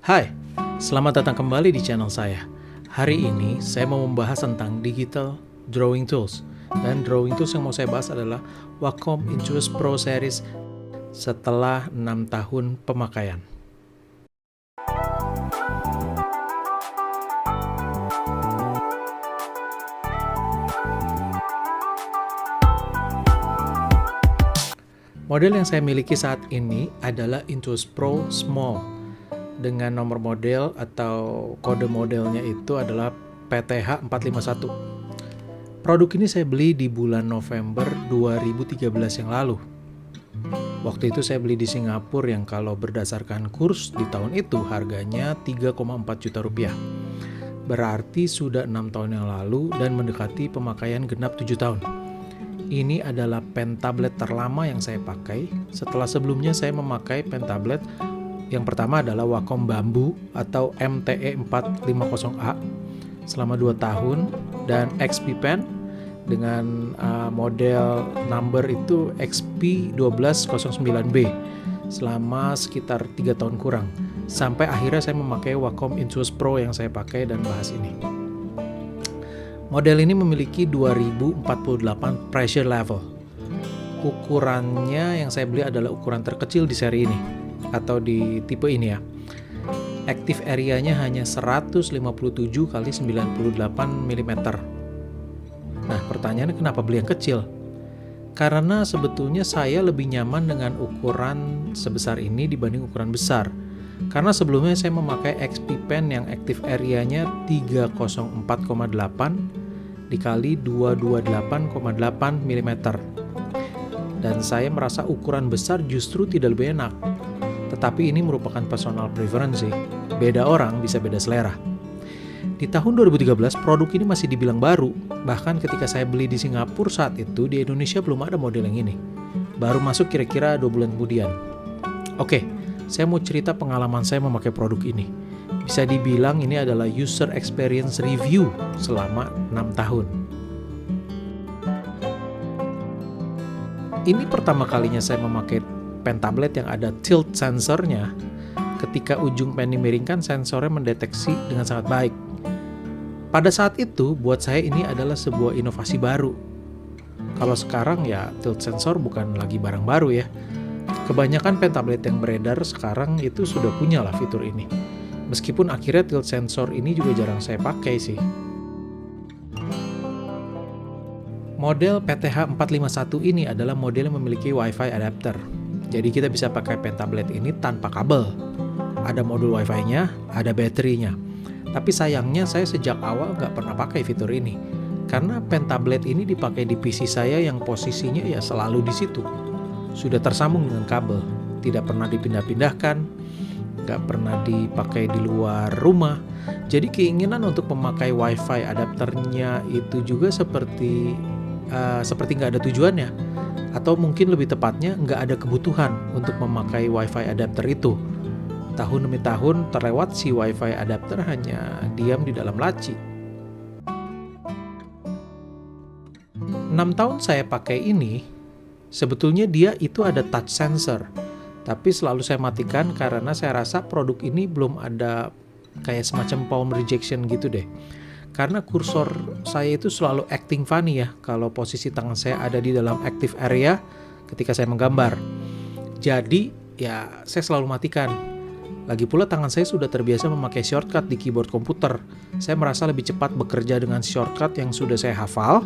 Hai, selamat datang kembali di channel saya. Hari ini saya mau membahas tentang digital drawing tools. Dan drawing tools yang mau saya bahas adalah Wacom Intuos Pro Series setelah 6 tahun pemakaian. Model yang saya miliki saat ini adalah Intuos Pro Small dengan nomor model atau kode modelnya itu adalah PTH 451. Produk ini saya beli di bulan November 2013 yang lalu. Waktu itu saya beli di Singapura yang kalau berdasarkan kurs di tahun itu harganya 3,4 juta rupiah. Berarti sudah 6 tahun yang lalu dan mendekati pemakaian genap 7 tahun. Ini adalah pen tablet terlama yang saya pakai. Setelah sebelumnya saya memakai pen tablet yang pertama adalah Wacom Bamboo atau MTE450A selama 2 tahun dan XP Pen dengan model number itu XP1209B selama sekitar 3 tahun kurang. Sampai akhirnya saya memakai Wacom Intuos Pro yang saya pakai dan bahas ini. Model ini memiliki 2048 pressure level. Ukurannya yang saya beli adalah ukuran terkecil di seri ini atau di tipe ini ya. Active area-nya hanya 157 kali 98 mm. Nah, pertanyaannya kenapa beli yang kecil? Karena sebetulnya saya lebih nyaman dengan ukuran sebesar ini dibanding ukuran besar. Karena sebelumnya saya memakai XP Pen yang active area-nya 304,8 dikali 228,8 mm. Dan saya merasa ukuran besar justru tidak lebih enak. Tetapi ini merupakan personal preference sih. Beda orang bisa beda selera. Di tahun 2013 produk ini masih dibilang baru. Bahkan ketika saya beli di Singapura saat itu di Indonesia belum ada model yang ini. Baru masuk kira-kira 2 bulan kemudian. Oke, saya mau cerita pengalaman saya memakai produk ini. Bisa dibilang ini adalah user experience review selama 6 tahun. Ini pertama kalinya saya memakai pen tablet yang ada tilt sensornya. Ketika ujung pen dimiringkan, sensornya mendeteksi dengan sangat baik. Pada saat itu, buat saya ini adalah sebuah inovasi baru. Kalau sekarang ya tilt sensor bukan lagi barang baru ya. Kebanyakan pen tablet yang beredar sekarang itu sudah punya lah fitur ini. Meskipun akhirnya tilt sensor ini juga jarang saya pakai sih. Model PTH 451 ini adalah model yang memiliki Wi-Fi adapter. Jadi kita bisa pakai pen tablet ini tanpa kabel. Ada modul Wi-Fi-nya, ada baterinya. Tapi sayangnya saya sejak awal nggak pernah pakai fitur ini. Karena pen tablet ini dipakai di PC saya yang posisinya ya selalu di situ. Sudah tersambung dengan kabel, tidak pernah dipindah-pindahkan, nggak pernah dipakai di luar rumah. Jadi keinginan untuk memakai Wi-Fi adapternya itu juga seperti nggak ada tujuannya. Atau mungkin lebih tepatnya nggak ada kebutuhan untuk memakai Wi-Fi adapter itu. Tahun demi tahun terlewat si Wi-Fi adapter hanya diam di dalam laci. 6 tahun saya pakai ini, sebetulnya dia itu ada touch sensor. Tapi selalu saya matikan karena saya rasa produk ini belum ada kayak semacam palm rejection gitu deh. Karena kursor saya itu selalu acting funny ya kalau posisi tangan saya ada di dalam active area ketika saya menggambar. Jadi ya saya selalu matikan. Lagi pula tangan saya sudah terbiasa memakai shortcut di keyboard komputer. Saya merasa lebih cepat bekerja dengan shortcut yang sudah saya hafal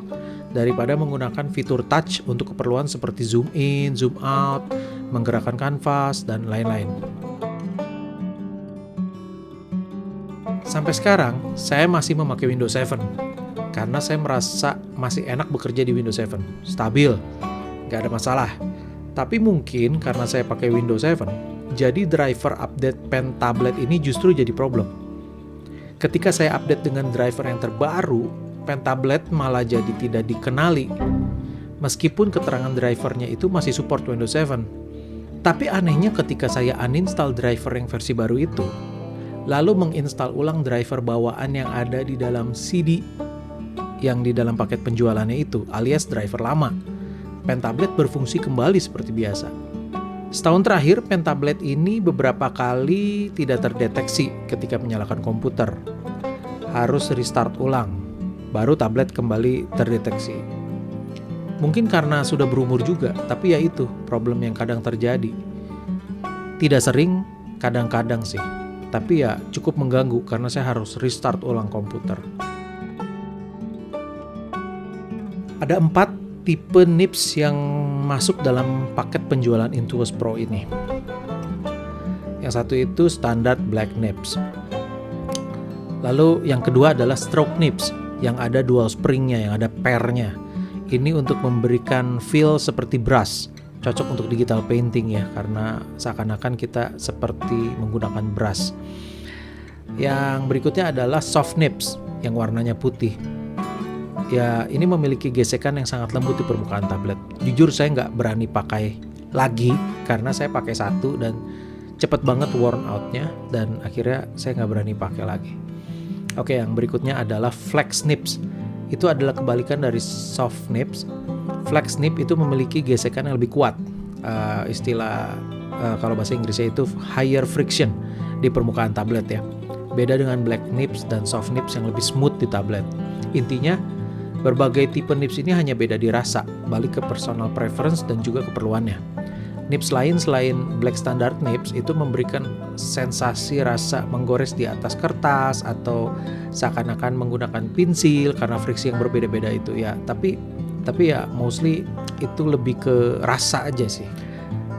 daripada menggunakan fitur touch untuk keperluan seperti zoom in, zoom out, menggerakkan kanvas, dan lain-lain. Sampai sekarang, saya masih memakai Windows 7 karena saya merasa masih enak bekerja di Windows 7. Stabil, nggak ada masalah. Tapi mungkin karena saya pakai Windows 7, jadi driver update pen tablet ini justru jadi problem. Ketika saya update dengan driver yang terbaru, pen tablet malah jadi tidak dikenali. Meskipun keterangan drivernya itu masih support Windows 7. Tapi anehnya ketika saya uninstall driver yang versi baru itu, lalu menginstal ulang driver bawaan yang ada di dalam CD yang di dalam paket penjualannya itu, alias driver lama, pen tablet berfungsi kembali seperti biasa. Setahun terakhir, Pentablade ini beberapa kali tidak terdeteksi ketika menyalakan komputer. Harus restart ulang, baru tablet kembali terdeteksi. Mungkin karena sudah berumur juga, tapi ya itu problem yang kadang terjadi. Tidak sering, kadang-kadang sih. Tapi ya cukup mengganggu karena saya harus restart ulang komputer. Ada 4 tipe nibs yang masuk dalam paket penjualan Intuos Pro ini. Yang satu itu standar black nibs. Lalu yang kedua adalah stroke nibs yang ada dual springnya, yang ada pairnya. Ini untuk memberikan feel seperti brush, cocok untuk digital painting ya, karena seakan-akan kita seperti menggunakan brush. Yang berikutnya adalah soft nibs yang warnanya putih. Ya, ini memiliki gesekan yang sangat lembut di permukaan tablet. Jujur saya nggak berani pakai lagi karena saya pakai satu dan cepet banget worn out-nya dan akhirnya saya nggak berani pakai lagi. Oke, yang berikutnya adalah flex nibs. Itu adalah kebalikan dari soft nibs. Flex nib itu memiliki gesekan yang lebih kuat. Kalau bahasa Inggrisnya itu higher friction di permukaan tablet ya. Beda dengan black nibs dan soft nibs yang lebih smooth di tablet. Intinya, berbagai tipe nibs ini hanya beda di rasa, balik ke personal preference dan juga keperluannya. Nibs lain selain black standard nibs itu memberikan sensasi rasa menggores di atas kertas atau seakan-akan menggunakan pensil karena friksi yang berbeda-beda itu ya. Tapi ya mostly itu lebih ke rasa aja sih.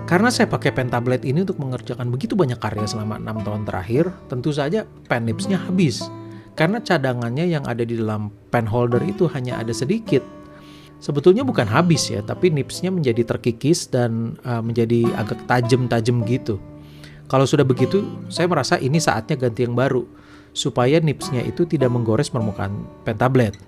Karena saya pakai Pentablade ini untuk mengerjakan begitu banyak karya selama 6 tahun terakhir, tentu saja pen nibsnya habis. Karena cadangannya yang ada di dalam pen holder itu hanya ada sedikit. Sebetulnya bukan habis ya, tapi nibsnya menjadi terkikis dan menjadi agak tajam-tajam gitu. Kalau sudah begitu, saya merasa ini saatnya ganti yang baru, supaya nibsnya itu tidak menggores permukaan Pentablade.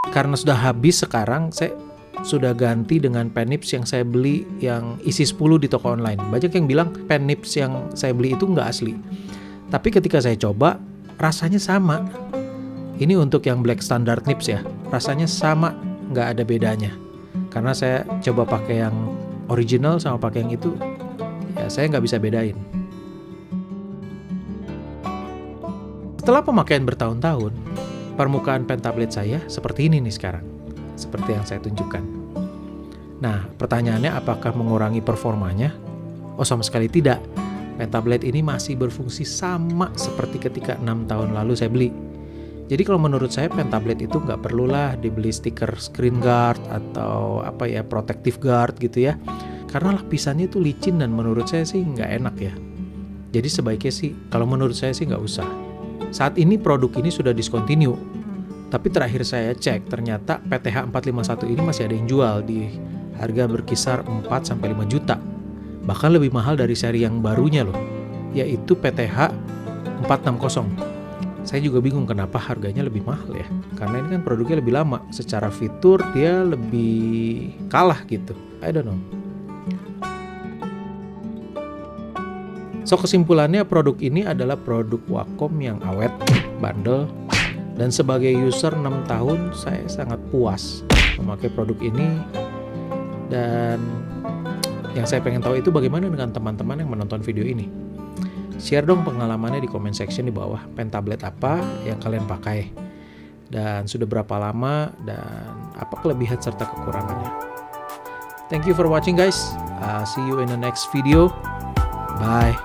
Karena sudah habis sekarang, saya sudah ganti dengan pen nibs yang saya beli yang isi 10 di toko online. Banyak yang bilang pen nibs yang saya beli itu nggak asli. Tapi ketika saya coba, rasanya sama. Ini untuk yang black standard nibs ya, rasanya sama, nggak ada bedanya. Karena saya coba pakai yang original sama pakai yang itu, ya saya nggak bisa bedain. Setelah pemakaian bertahun-tahun, permukaan Pentablade saya seperti ini nih sekarang, seperti yang saya tunjukkan. Nah, pertanyaannya apakah mengurangi performanya? Oh, sama sekali tidak. Pentablade ini masih berfungsi sama seperti ketika 6 tahun lalu saya beli. Jadi kalau menurut saya Pentablade itu nggak perlulah dibeli stiker screen guard atau protective guard gitu ya. Karena lapisannya itu licin dan menurut saya sih nggak enak ya. Jadi sebaiknya sih kalau menurut saya sih nggak usah. Saat ini produk ini sudah discontinue. Tapi terakhir saya cek ternyata PTH 451 ini masih ada yang jual di harga berkisar 4-5 juta. Bahkan lebih mahal dari seri yang barunya loh, yaitu PTH 460. Saya juga bingung kenapa harganya lebih mahal ya, karena ini kan produknya lebih lama, secara fitur dia lebih kalah gitu, I don't know. So kesimpulannya produk ini adalah produk Wacom yang awet, bandel, dan sebagai user 6 tahun saya sangat puas memakai produk ini. Dan yang saya pengen tahu itu bagaimana dengan teman-teman yang menonton video ini. Share dong pengalamannya di comment section di bawah. Pentablade apa yang kalian pakai? Dan sudah berapa lama? Dan apa kelebihan serta kekurangannya? Thank you for watching guys. See you in the next video. Bye.